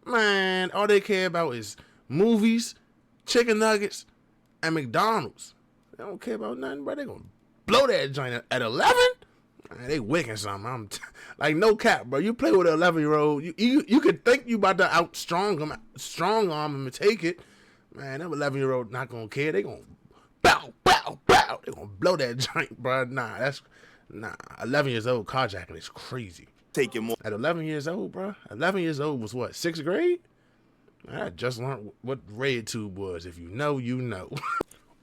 Man, all they care about is movies, chicken nuggets, and McDonald's. They don't care about nothing, bro. They gonna blow that joint at 11? Man, they wicking something. Like, no cap, bro. You play with an 11-year-old, you could think you about to strong arm him and take it. Man, that 11-year-old not gonna care. They gonna bow. They gonna blow that joint, bro. Nah. 11 years old carjacking is crazy. Take it more. At 11 years old, bro. 11 years old was what, 6th grade? I just learned what red tube was. If you know, you know.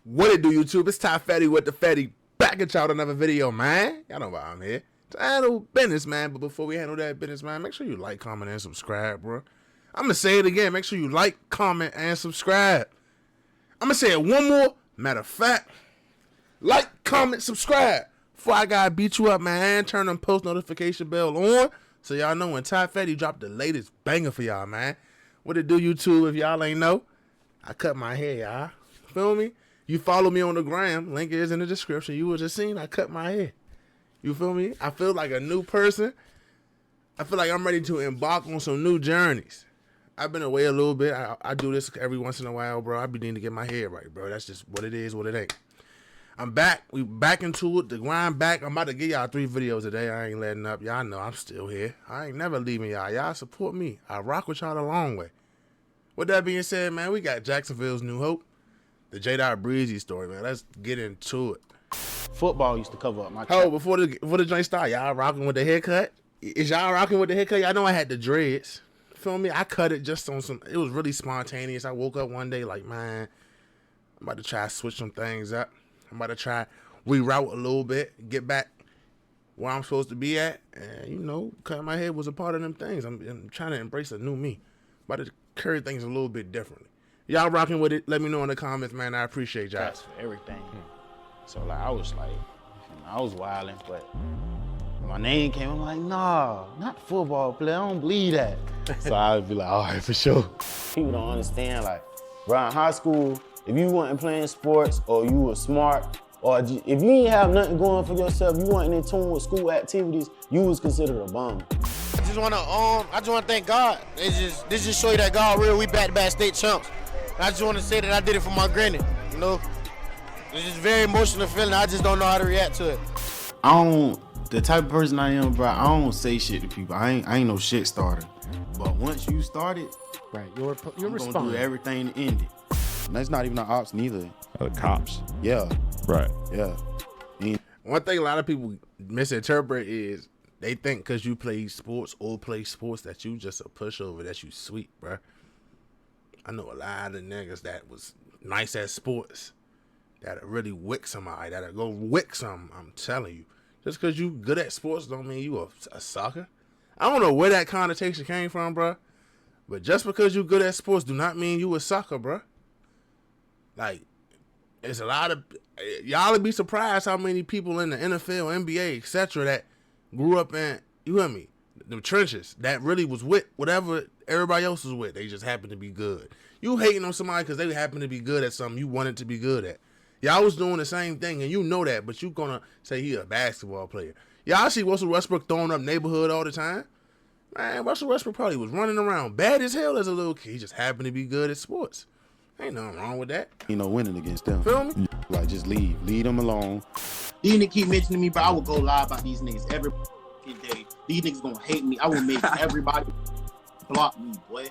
What it do, YouTube? It's Ty Fetty with the Fetty. Back at y'all with another video, man. Y'all know why I'm here. To handle business, man. But before we handle that business, man, make sure you like, comment, and subscribe, bro. I'm going to say it again. Make sure you like, comment, and subscribe. I'm going to say it one more. Matter of fact, like, comment, subscribe. Before I got to beat you up, man, turn them post notification bell on so y'all know when Ty Fetty dropped the latest banger for y'all, man. What it do, YouTube, if y'all ain't know? I cut my hair, y'all. Feel me? You follow me on the gram. Link is in the description. You was just seen I cut my hair. You feel me? I feel like a new person. I feel like I'm ready to embark on some new journeys. I've been away a little bit. I do this every once in a while, bro. I be needing to get my hair right, bro. That's just what it is, what it ain't. I'm back. We back into it. The grind back. I'm about to give y'all 3 videos today. I ain't letting up. Y'all know I'm still here. I ain't never leaving y'all. Y'all support me. I rock with y'all the long way. With that being said, man, we got Jacksonville's new hope. The JDot Breezy story, man. Let's get into it. Football used to cover up my Oh, before the joint start, y'all rocking with the haircut? Is y'all rocking with the haircut? Y'all know I had the dreads. Feel me? I cut it just on some, it was really spontaneous. I woke up one day like, man, I'm about to try to switch some things up. I'm about to try reroute a little bit, get back where I'm supposed to be at. And, you know, cutting my hair was a part of them things. I'm trying to embrace a new me. About to carry things a little bit differently. Y'all rocking with it? Let me know in the comments, man. I appreciate y'all. That's for everything. So, like, I was wilding, but my name came, I'm like, nah, not football player. I don't believe that. So I'd be like, all right, for sure. People don't understand, like, around high school, if you wasn't playing sports or you were smart, or if you didn't have nothing going for yourself, you wasn't in tune with school activities, you was considered a bum. I just wanna thank God. This just show you that God real. We back-to-back state champs. I just want to say that I did it for my granny, you know? It's just very emotional feeling. I just don't know how to react to it. The type of person I am, bro, I don't say shit to people. I ain't no shit starter. But once you start it, right, you're gonna do everything to end it. And that's not even the ops neither. The cops. Yeah. Right. Yeah. One thing a lot of people misinterpret is they think because you play sports that you just a pushover, that you sweet, bro. I know a lot of niggas that was nice at sports that'll really wick somebody, that'll go wick something. I'm telling you. Just because you good at sports don't mean you a sucker. I don't know where that connotation came from, bro. But just because you good at sports do not mean you a sucker, bro. Like, it's a lot of... Y'all would be surprised how many people in the NFL, NBA, etc. that grew up in, you hear me, the trenches, that really was with whatever everybody else was with. They just happened to be good. You hating on somebody because they happen to be good at something you wanted to be good at. Y'all was doing the same thing, and you know that, but you gonna say he a basketball player. Y'all see Russell Westbrook throwing up neighborhood all the time? Man, Russell Westbrook probably was running around bad as hell as a little kid. He just happened to be good at sports. Ain't nothing wrong with that. You know, winning against them. Feel me? Like, just leave them alone. These niggas keep mentioning me, but I will go live about these niggas every day. These niggas gonna hate me. I will make everybody block me, boy.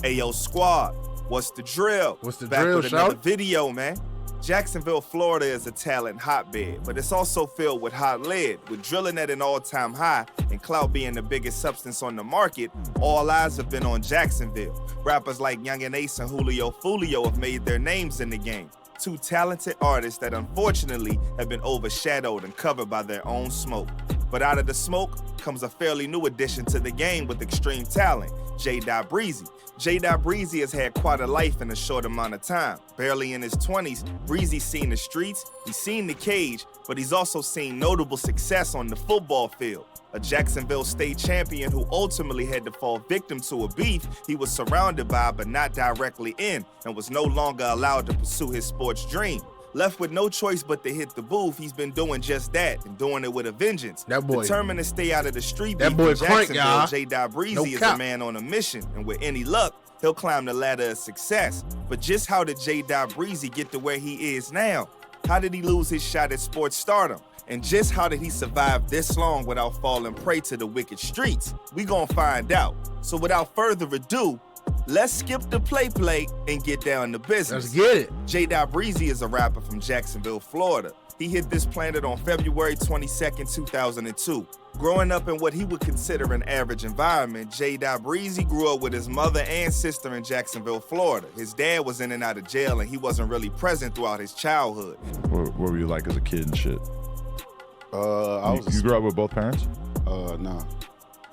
Hey, yo, squad, what's the drill? What's the Back drill, with another shout? video, man. Jacksonville, Florida is a talent hotbed, but it's also filled with hot lead, with drilling at an all-time high and clout being the biggest substance on the market. All eyes have been on Jacksonville. Rappers like Young and Ace and Julio Fulio have made their names in the game. 2 talented artists that unfortunately have been overshadowed and covered by their own smoke. But out of the smoke comes a fairly new addition to the game with extreme talent, JDot Breezy. JDot Breezy has had quite a life in a short amount of time. Barely in his 20s, Breezy's seen the streets, he's seen the cage, but he's also seen notable success on the football field. A Jacksonville state champion who ultimately had to fall victim to a beef he was surrounded by but not directly in, and was no longer allowed to pursue his sports dream. Left with no choice but to hit the booth, he's been doing just that and doing it with a vengeance. That boy- Determined to stay out of the street That beef boy in crank, Jacksonville, y'all. JDot Breezy No is cap. a man on a mission, and with any luck, he'll climb the ladder of success. But just how did JDot Breezy get to where he is now? How did he lose his shot at sports stardom? And just how did he survive this long without falling prey to the wicked streets? We gonna find out. So without further ado, let's skip the play and get down to business. Let's get it. JDot Breezy is a rapper from Jacksonville, Florida. He hit this planet on February 22nd, 2002. Growing up in what he would consider an average environment, JDot Breezy grew up with his mother and sister in Jacksonville, Florida. His dad was in and out of jail, and he wasn't really present throughout his childhood. What were you like as a kid and shit? You grew up with both parents? Nah.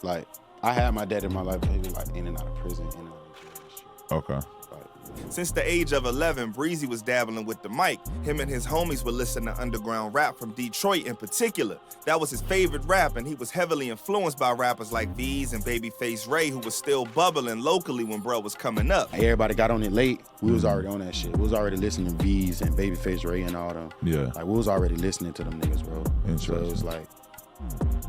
Like, I had my dad in my life, but he was like in and out of prison, in and out of jail and shit. Okay. Like, Since the age of 11, Breezy was dabbling with the mic. Him and his homies would listen to underground rap from Detroit in particular. That was his favorite rap, and he was heavily influenced by rappers like V's and Babyface Ray, who was still bubbling locally when bro was coming up. everybody got on it late. We was already on that shit. We was already listening to V's and Babyface Ray and all them. Yeah. Like, we was already listening to them niggas, bro. So it was like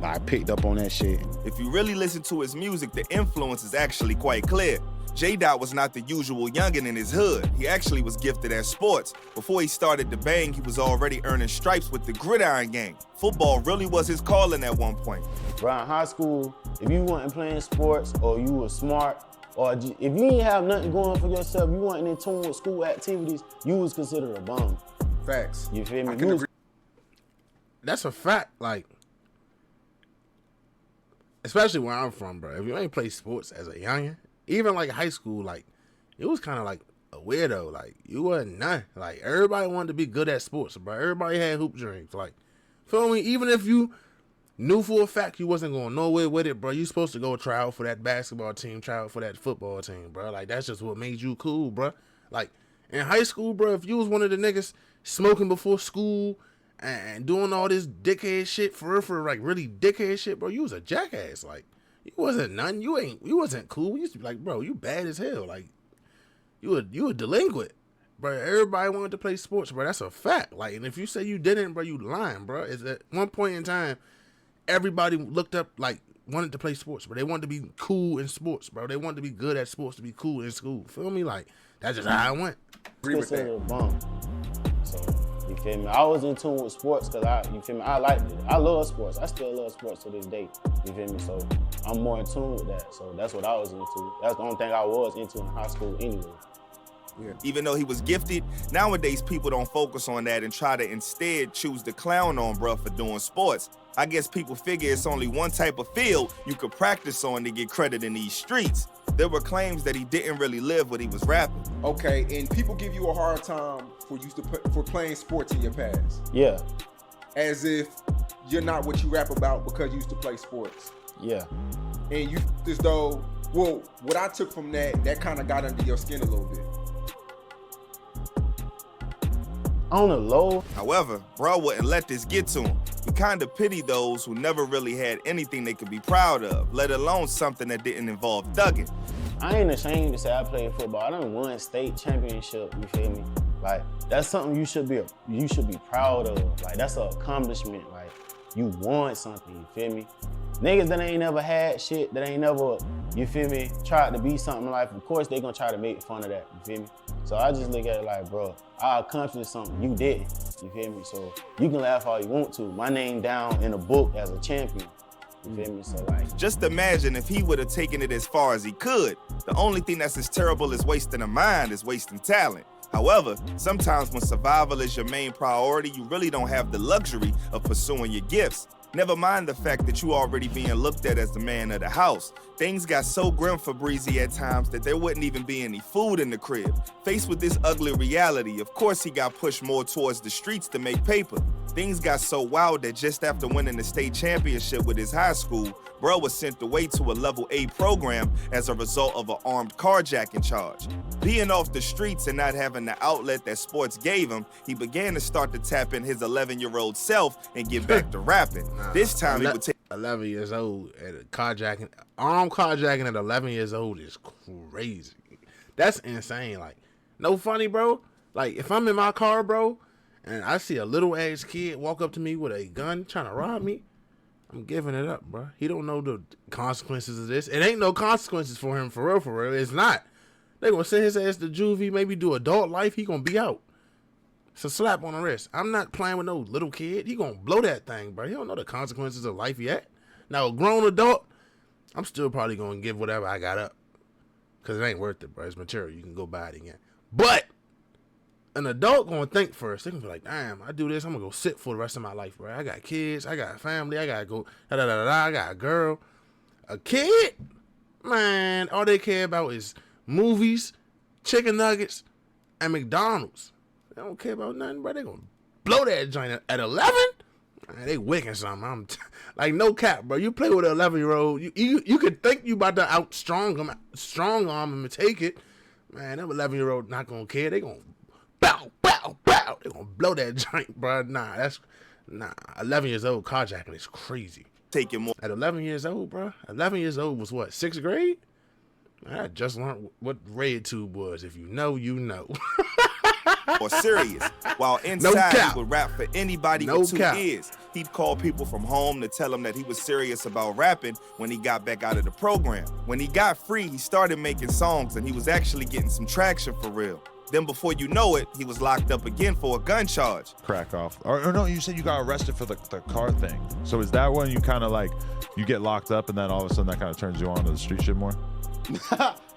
I picked up on that shit. If you really listen to his music, the influence is actually quite clear. JDot was not the usual youngin' in his hood. He actually was gifted at sports. Before he started to bang, he was already earning stripes with the gridiron gang. Football really was his calling at one point. Bro, in high school, if you wasn't playing sports or you were smart, or if you didn't have nothing going for yourself, you wasn't in tune with school activities, you was considered a bum. Facts. You feel me? I can You was- agree. That's a fact. Like, especially where I'm from, bro. If you ain't play sports as a youngin', even like high school, like it was kind of like a weirdo. Like you wasn't none. Like everybody wanted to be good at sports, bro. Everybody had hoop dreams. Like, feel me? Even if you knew for a fact you wasn't going nowhere with it, bro, you supposed to go try out for that basketball team, try out for that football team, bro. Like that's just what made you cool, bro. Like in high school, bro, if you was one of the niggas smoking before school and doing all this dickhead shit for like really dickhead shit, bro, you was a jackass. Like you wasn't none. You wasn't cool. You used to be like, bro, you bad as hell. Like you a delinquent, bro. Everybody wanted to play sports, bro. That's a fact. Like, and if you say you didn't, bro, you lying, bro. It's at one point in time, everybody looked up like wanted to play sports, but they wanted to be cool in sports, bro. They wanted to be good at sports to be cool in school. Feel me? Like that's just how I went. Agree with that. considered a bum. So, you feel me? I was in tune with sports because you feel me? I liked it. I love sports. I still love sports to this day. You feel me? So I'm more in tune with that. So that's what I was into. That's the only thing I was into in high school anyway. Even though he was gifted, nowadays people don't focus on that and try to instead choose to clown on bruh for doing sports. I guess people figure it's only one type of field you could practice on to get credit in these streets. There were claims that he didn't really live what he was rapping. Okay, and people give you a hard time for playing sports in your past, Yeah, as if you're not what you rap about because you used to play sports. yeah. And you as though, well, what I took from that kind of got under your skin a little bit. On the low, However, bro wouldn't let this get to him. He kinda pitied those who never really had anything they could be proud of, let alone something that didn't involve thugging. I ain't ashamed to say I played football. I done won state championship, you feel me? Like, that's something you should be proud of. Like, that's an accomplishment. Like, you won something, you feel me? Niggas that ain't never had shit, that ain't never, you feel me, tried to be something in life, of course they gonna try to make fun of that, you feel me? So I just look at it like, bro, I accomplished something you didn't, you feel me? So you can laugh all you want to. My name down in a book as a champion, you feel me? So like, Just imagine if he would have taken it as far as he could. The only thing that's as terrible as wasting a mind is wasting talent. However, sometimes when survival is your main priority, you really don't have the luxury of pursuing your gifts. Never mind the fact that you already being looked at as the man of the house. Things got so grim for Breezy at times that there wouldn't even be any food in the crib. Faced with this ugly reality, of course he got pushed more towards the streets to make paper. Things got so wild that just after winning the state championship with his high school, bro was sent away to a level A program as a result of an armed carjacking charge. Being off the streets and not having the outlet that sports gave him, he began to start to tap in his 11-year-old self and get back to rapping. This time he would take 11 years old and armed carjacking at 11 years old is crazy. That's insane. Like, no funny, bro. Like, if I'm in my car, bro, and I see a little ass kid walk up to me with a gun trying to rob me, I'm giving it up, bro. He don't know the consequences of this. It ain't no consequences for him, for real, for real. It's not. They gonna send his ass to juvie, maybe do adult life. He gonna be out. It's a slap on the wrist. I'm not playing with no little kid. He gonna blow that thing, bro. He don't know the consequences of life yet. Now, a grown adult, I'm still probably gonna give whatever I got up, cause it ain't worth it, bro. It's material. You can go buy it again. But an adult gonna think first. They gonna be like, damn, I do this, I'm gonna go sit for the rest of my life, bro. I got kids, I got family, I gotta go, I got a girl. A kid, man, all they care about is movies, chicken nuggets, and McDonald's. They don't care about nothing, bro. They gonna blow that joint at 11. Man, they wicking something. I'm like, no cap, bro. You play with an 11-year-old, you could think you about to strong arm him and take it. Man, that 11-year-old not gonna care. They gonna bow, bow, bow. They gonna blow that joint, bro. Nah. 11 years old carjacking is crazy. Take it more. At 11 years old, bro. 11 years old was what, 6th grade? I just learned what red tube was. If you know, you know. Or serious. While inside, he would rap for anybody with 2 ears. He'd call people from home to tell them that he was serious about rapping when he got back out of the program. When he got free, he started making songs, and he was actually getting some traction for real. Then before you know it, he was locked up again for a gun charge. Crack off. Or no, you said you got arrested for the car thing. So is that when you kind of like, you get locked up and then all of a sudden that kind of turns you on to the street shit more?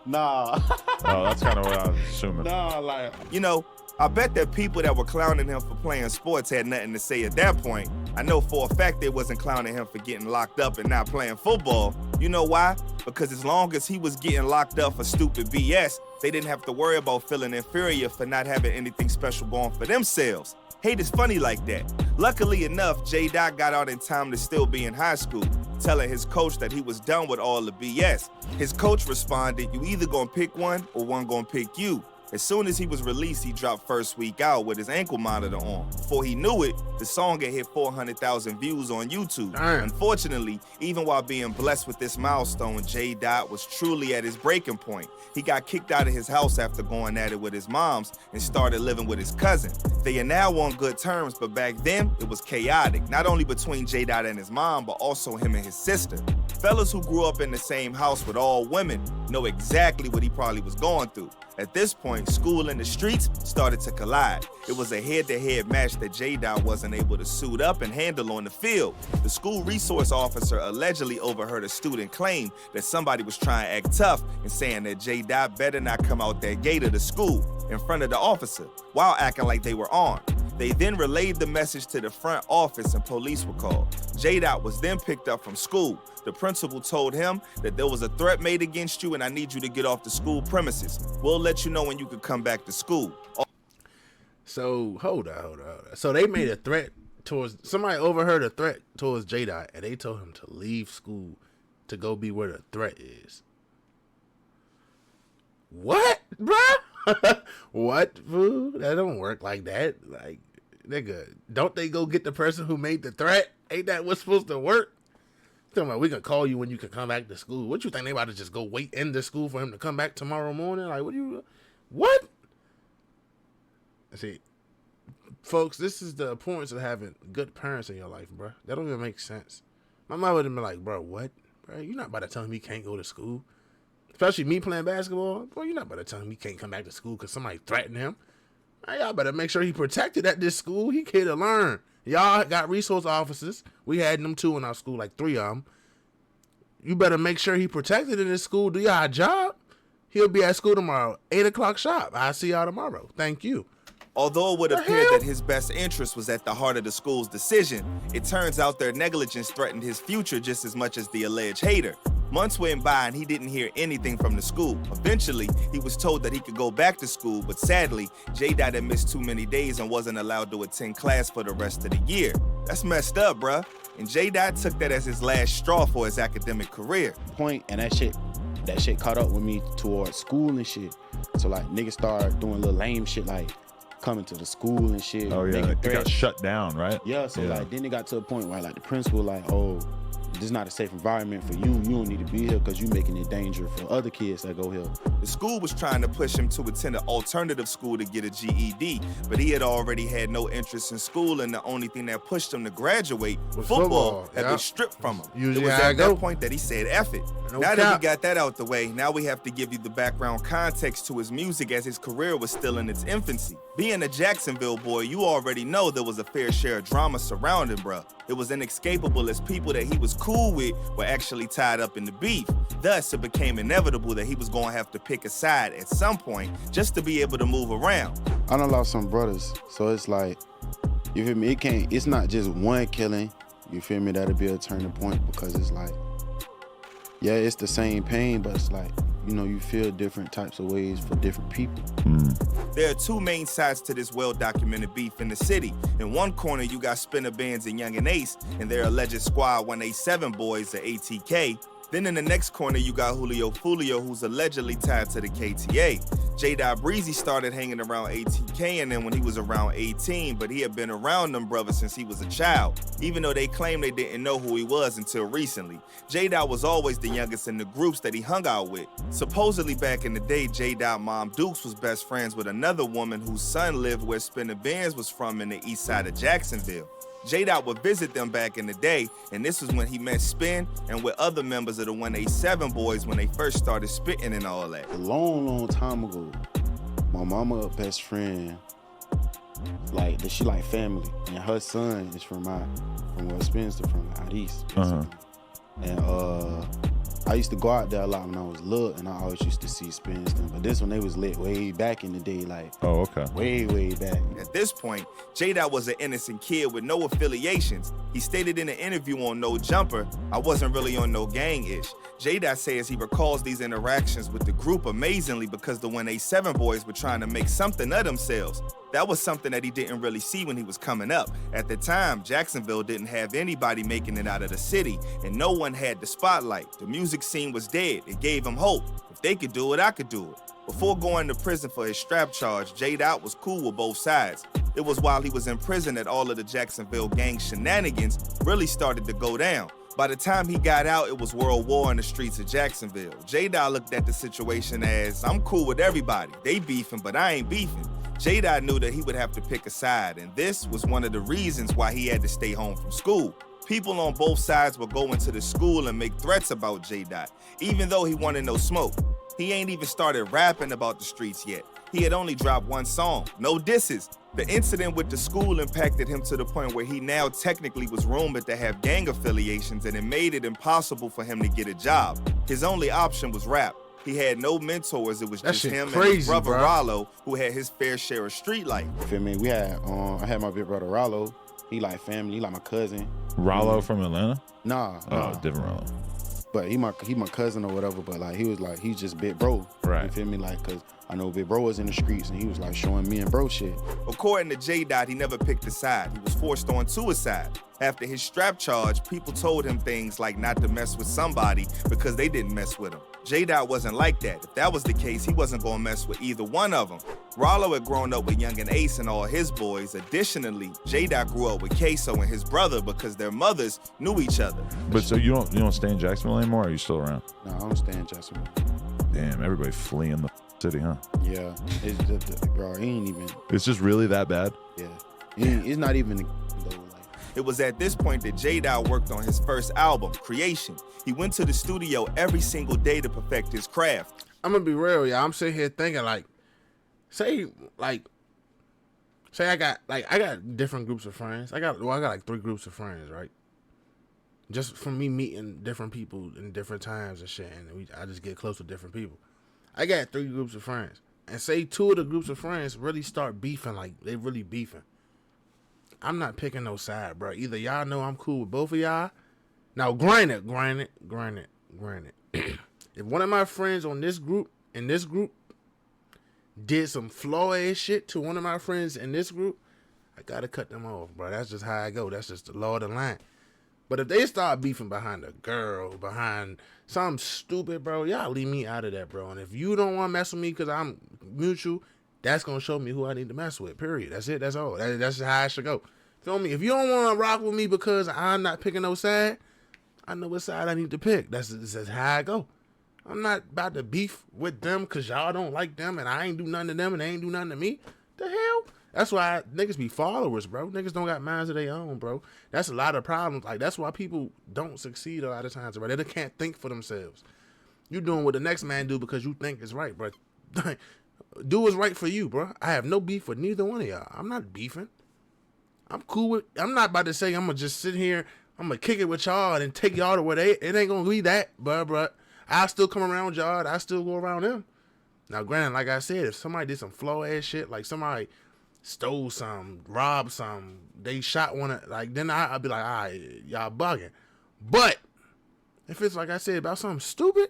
Nah. Oh, that's kind of what I was assuming. Nah, like. You know, I bet that people that were clowning him for playing sports had nothing to say at that point. I know for a fact they wasn't clowning him for getting locked up and not playing football. You know why? Because as long as he was getting locked up for stupid BS, they didn't have to worry about feeling inferior for not having anything special going for themselves. Hate is funny like that. Luckily enough, JDot got out in time to still be in high school, telling his coach that he was done with all the BS. His coach responded, you either gonna pick one or one gonna pick you. As soon as he was released, he dropped first week out with his ankle monitor on. Before he knew it, the song had hit 400,000 views on YouTube. Damn. Unfortunately, even while being blessed with this milestone, JDot was truly at his breaking point. He got kicked out of his house after going at it with his moms and started living with his cousin. They are now on good terms, but back then, it was chaotic, not only between JDot and his mom, but also him and his sister. Fellas who grew up in the same house with all women know exactly what he probably was going through. At this point, school and the streets started to collide. It was a head-to-head match that JDot wasn't able to suit up and handle on the field. The school resource officer allegedly overheard a student claim that somebody was trying to act tough and saying that JDot better not come out that gate of the school in front of the officer while acting like they were armed. They then relayed the message to the front office and police were called. JDot was then picked up from school. The principal told him that there was a threat made against you and I need you to get off the school premises. We'll let you know when you can come back to school. So, hold on. So they made a threat towards, somebody overheard a threat towards JDot and they told him to leave school to go be where the threat is. What, bruh? What, fool? That don't work like that. Like, nigga, don't they go get the person who made the threat? Ain't that what's supposed to work? Talking about we can call you when you can come back to school. What you think they about to just go wait in the school for him to come back tomorrow morning? Like, what? See, folks, this is the importance of having good parents in your life, bro. That don't even make sense. My mom would have been like, bro, what? Bro, you're not about to tell him he can't go to school. Especially me playing basketball. Bro, you're not about to tell him he can't come back to school because somebody threatened him. Man, y'all better make sure he protected at this school. He here to learn. Y'all got resource officers. We had them too in our school, like 3 of them. You better make sure he protected in this school. Do y'all job? He'll be at school tomorrow, 8 o'clock sharp. I'll see y'all tomorrow. Thank you. Although it would appear that his best interest was at the heart of the school's decision, it turns out their negligence threatened his future just as much as the alleged hater. Months went by and he didn't hear anything from the school. Eventually, he was told that he could go back to school, but sadly, JDot had missed too many days and wasn't allowed to attend class for the rest of the year. That's messed up, bruh. And JDot took that as his last straw for his academic career. And that shit caught up with me towards school and shit. So like niggas started doing little lame shit like coming to the school and shit. Oh yeah, it got shut down, right? Yeah, so like then it got to a point where like the principal like, oh, this is not a safe environment for you. You don't need to be here because you making it dangerous for other kids that go here. The school was trying to push him to attend an alternative school to get a GED, but he had already had no interest in school, and the only thing that pushed him to graduate, football, had been stripped from him. Usually it was how at it that go. point that he said, F it. No Now that cap. we got that out the way, now we have to give you the background context to his music as his career was still in its infancy. Being a Jacksonville boy, you already know there was a fair share of drama surrounding bruh. It was inescapable as people that he was cool with were actually tied up in the beef. Thus, it became inevitable that he was going to have to pick a side at some point just to be able to move around. I done lost some brothers, so it's like, you feel me? It's not just one killing. You feel me? That'll be a turning point because it's like, yeah, it's the same pain, but it's like, you know, you feel different types of ways for different people. There are two main sides to this well-documented beef in the city. In one corner, you got Spinner Bands and Young and Ace and their alleged Squad 187 boys, the ATK. Then in the next corner, you got Julio Fulio, who's allegedly tied to the KTA. JDot Breezy started hanging around ATK and then when he was around 18, but he had been around them brothers since he was a child, even though they claim they didn't know who he was until recently. JDot was always the youngest in the groups that he hung out with. Supposedly back in the day, JDot Mom Dukes was best friends with another woman whose son lived where Spinner Bands was from in the east side of Jacksonville. JDot would visit them back in the day, and this was when he met Spin and with other members of the 187 boys when they first started spitting and all that. A long time ago, my mama best friend, like she like family, and her son is from where Spencer from, out east. And I used to go out there a lot when I was little, and I always used to see Spins. But this one, they was lit way back in the day, like way back. At this point, JDot was an innocent kid with no affiliations. He stated in an interview on No Jumper, I wasn't really on no gang-ish. JDot says he recalls these interactions with the group amazingly because the 187 boys were trying to make something of themselves. That was something that he didn't really see when he was coming up. At the time, Jacksonville didn't have anybody making it out of the city, and no one had the spotlight. The music scene was dead. It gave him hope. If they could do it, I could do it. Before going to prison for his strap charge, JDot was cool with both sides. It was while he was in prison that all of the Jacksonville gang shenanigans really started to go down. By the time he got out, it was World War in the streets of Jacksonville. JDot looked at the situation as, I'm cool with everybody. They beefing, but I ain't beefing. JDot knew that he would have to pick a side, and this was one of the reasons why he had to stay home from school. People on both sides would go into the school and make threats about JDot, even though he wanted no smoke. He ain't even started rapping about the streets yet. He had only dropped one song, no disses. The incident with the school impacted him to the point where he now technically was rumored to have gang affiliations, and it made it impossible for him to get a job. His only option was rap. He had no mentors. It was That just shit him crazy, and his brother bro. Rollo, who had his fair share of street life. You feel me? I had my big brother Rollo. He like family. He like my cousin. Rollo from Atlanta? Nah. Different Rollo. But he my cousin or whatever. But like he's just big bro. Right. You feel me? Like, cause I know big bro was in the streets and he was like showing me and bro shit. According to JDot, he never picked a side. He was forced onto a side. After his strap charge, people told him things like not to mess with somebody because they didn't mess with him. JDot wasn't like that. If that was the case, he wasn't gonna mess with either one of them. Rollo had grown up with Young and Ace and all his boys. Additionally, JDot grew up with Queso and his brother because their mothers knew each other. But so you don't stay in Jacksonville anymore, or are you still around? Nah, I don't stay in Jacksonville. Damn, everybody fleeing the city, huh? Yeah, it's just, bro, he ain't even. It's just really that bad? Yeah, it's not even. It was at this point that JDot worked on his first album, Creation. He went to the studio every single day to perfect his craft. I'm gonna be real, y'all. I'm sitting here thinking say I got different groups of friends. I got like 3 groups of friends, right? Just from me meeting different people in different times and shit, and I just get close to different people. I got 3 groups of friends, and say 2 of the groups of friends really start beefing, like they really beefing. I'm not picking no side, bro. Either y'all know I'm cool with both of y'all. Now, granted. If one of my friends in this group did some flaw-ass shit to one of my friends in this group, I gotta cut them off, bro. That's just how I go. That's just the law of the land. But if they start beefing behind a girl, behind something stupid, bro, y'all leave me out of that, bro. And if you don't want to mess with me because I'm mutual, that's going to show me who I need to mess with, period. That's it. That's all. That's how I should go. Feel me? If you don't want to rock with me because I'm not picking no side, I know what side I need to pick. That's how I go. I'm not about to beef with them because y'all don't like them and I ain't do nothing to them and they ain't do nothing to me. The hell? That's why niggas be followers, bro. Niggas don't got minds of their own, bro. That's a lot of problems. Like, that's why people don't succeed a lot of times, bro. They can't think for themselves. You doing what the next man do because you think is right, bro. Do what's right for you, bro. I have no beef with neither one of y'all. I'm not beefing. I'm cool with. I'm not about to say I'm gonna just sit here. I'm gonna kick it with y'all and take y'all to where they. It ain't gonna be that, bro. I still come around y'all. I still go around them. Now, granted, like I said, if somebody did some flow ass shit, like somebody stole some, robbed some, they shot one, like then I'd be like, all right, y'all bugging. But if it's like I said about something stupid,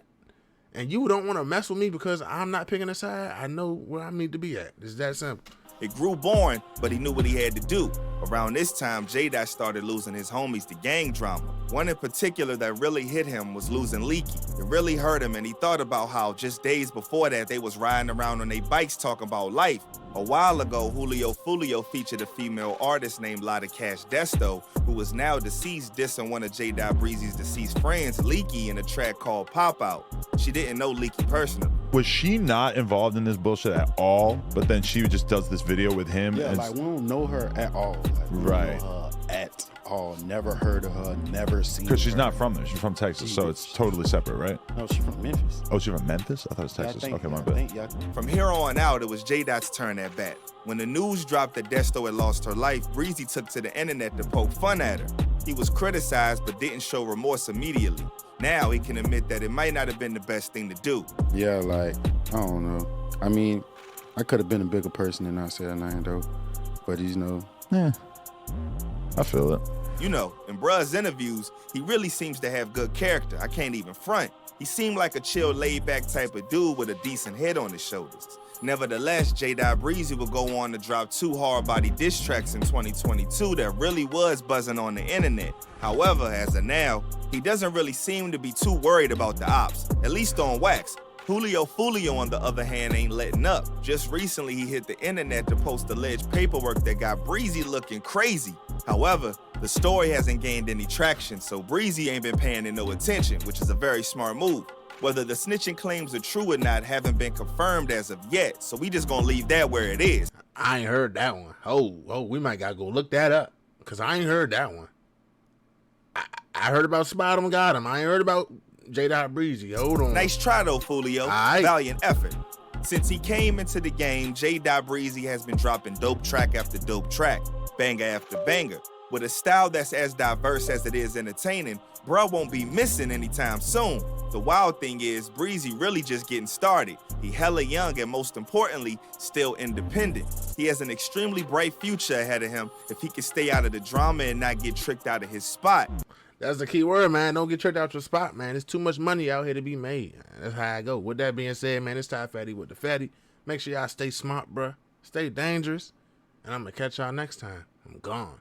and you don't want to mess with me because I'm not picking a side, I know where I need to be at. It's that simple. It grew boring, but he knew what he had to do. Around this time, JDot started losing his homies to gang drama. One in particular that really hit him was losing Leaky. It really hurt him, and he thought about how just days before that, they was riding around on their bikes talking about life. A while ago, Julio Fulio featured a female artist named Lotta Cash Desto, who was now deceased, dissing one of JDot Breezy's deceased friends, Leaky, in a track called Pop Out. She didn't know Leaky personally. Was she not involved in this bullshit at all? But then she just does this video with him. Yeah, and like we don't know her at all. Like, we right. don't know her at all. Never heard of her. Never seen her. Because she's not from there. She's from Texas, so it's totally separate, right? No, she's from Memphis. Oh, she's from Memphis? I thought it was Texas. Okay, my bad. From here on out, it was JDot's turn at bat. When the news dropped that Desto had lost her life, Breezy took to the internet to poke fun at her. He was criticized but didn't show remorse immediately. Now he can admit that it might not have been the best thing to do. Yeah, like, I don't know. I mean, I could have been a bigger person than I said I ain't though. But he's Yeah, I feel it. You know, in bruh's interviews, he really seems to have good character. I can't even front. He seemed like a chill, laid-back type of dude with a decent head on his shoulders. Nevertheless, JDot Breezy would go on to drop 2 hard-body diss tracks in 2022 that really was buzzing on the internet. However, as of now, he doesn't really seem to be too worried about the ops, at least on wax. Julio Fulio, on the other hand, ain't letting up. Just recently, he hit the internet to post alleged paperwork that got Breezy looking crazy. However, the story hasn't gained any traction, so Breezy ain't been paying it no attention, which is a very smart move. Whether the snitching claims are true or not haven't been confirmed as of yet, so we just gonna leave that where it is. I ain't heard that one. Oh, we might gotta go look that up, because I ain't heard that one. I heard about Spot 'em, got him. I ain't heard about JDot Breezy. Hold on. Nice try though, Fulio. Aight. Valiant effort. Since he came into the game, JDot Breezy has been dropping dope track after dope track, banger after banger. With a style that's as diverse as it is entertaining, bruh won't be missing anytime soon. The wild thing is, Breezy really just getting started. He hella young and most importantly, still independent. He has an extremely bright future ahead of him if he can stay out of the drama and not get tricked out of his spot. That's the key word, man. Don't get tricked out your spot, man. There's too much money out here to be made. That's how I go. With that being said, man, it's Ty Fatty with the Fatty. Make sure y'all stay smart, bruh. Stay dangerous. And I'm going to catch y'all next time. I'm gone.